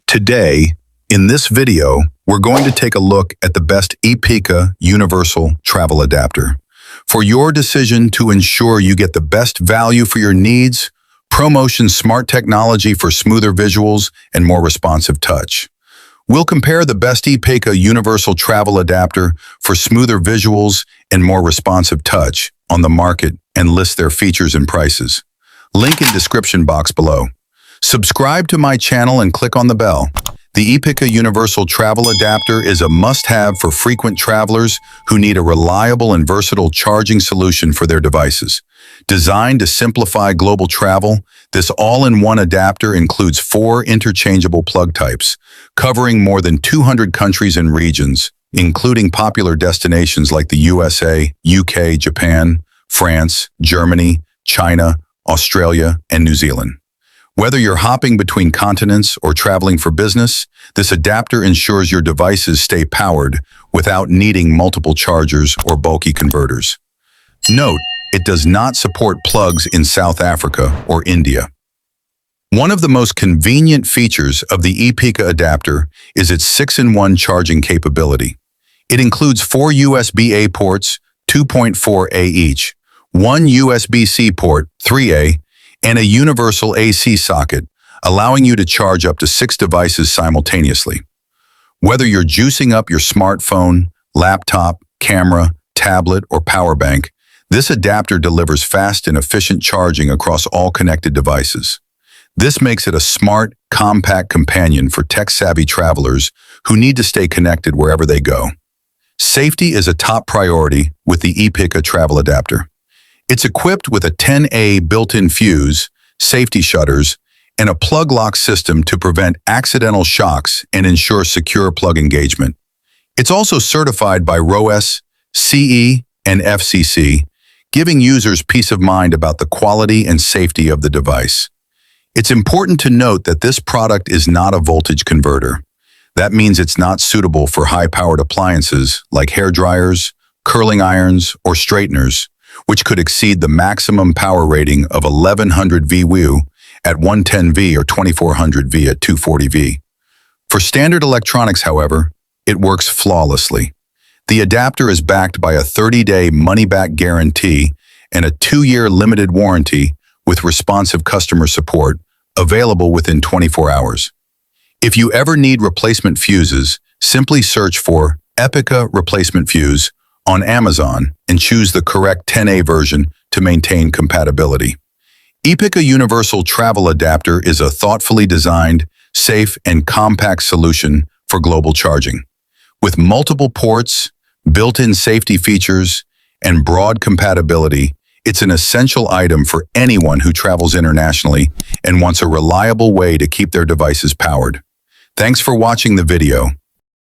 Today, in this video, we're going to take a look at the best Epicka Universal Travel Adapter. For your decision to ensure you get the best value for your needs, ProMotion's smart technology for smoother visuals and more responsive touch. We'll compare the best Epicka Universal Travel Adapter for smoother visuals and more responsive touch on the market and list their features and prices. Link in description box below. Subscribe to my channel and click on the bell. The Epicka Universal Travel Adapter is a must-have for frequent travelers who need a reliable and versatile charging solution for their devices. Designed to simplify global travel, this all-in-one adapter includes 4 interchangeable plug types, covering more than 200 countries and regions, including popular destinations like the USA, UK, Japan, France, Germany, China, Australia, and New Zealand. Whether you're hopping between continents or traveling for business, this adapter ensures your devices stay powered without needing multiple chargers or bulky converters. Note, it does not support plugs in South Africa or India. One of the most convenient features of the Epicka adapter is its 6-in-1 charging capability. It includes 4 USB-A ports, 2.4A each, 1 USB-C port, 3A, and a universal AC socket, allowing you to charge up to 6 devices simultaneously. Whether you're juicing up your smartphone, laptop, camera, tablet, or power bank, this adapter delivers fast and efficient charging across all connected devices. This makes it a smart, compact companion for tech-savvy travelers who need to stay connected wherever they go. Safety is a top priority with the Epicka Travel Adapter. It's equipped with a 10A built-in fuse, safety shutters, and a plug lock system to prevent accidental shocks and ensure secure plug engagement. It's also certified by RoHS, CE, and FCC, giving users peace of mind about the quality and safety of the device. It's important to note that this product is not a voltage converter. That means it's not suitable for high-powered appliances like hair dryers, curling irons, or straighteners, which could exceed the maximum power rating of 1100 VW at 110V or 2400V at 240V. For standard electronics, however, it works flawlessly. The adapter is backed by a 30-day money-back guarantee and a 2-year limited warranty with responsive customer support available within 24 hours. If you ever need replacement fuses, simply search for Epicka replacement fuse on Amazon and choose the correct 10A version to maintain compatibility. Epicka Universal Travel Adapter is a thoughtfully designed, safe, and compact solution for global charging. With multiple ports, built-in safety features, and broad compatibility, it's an essential item for anyone who travels internationally and wants a reliable way to keep their devices powered. Thanks for watching the video.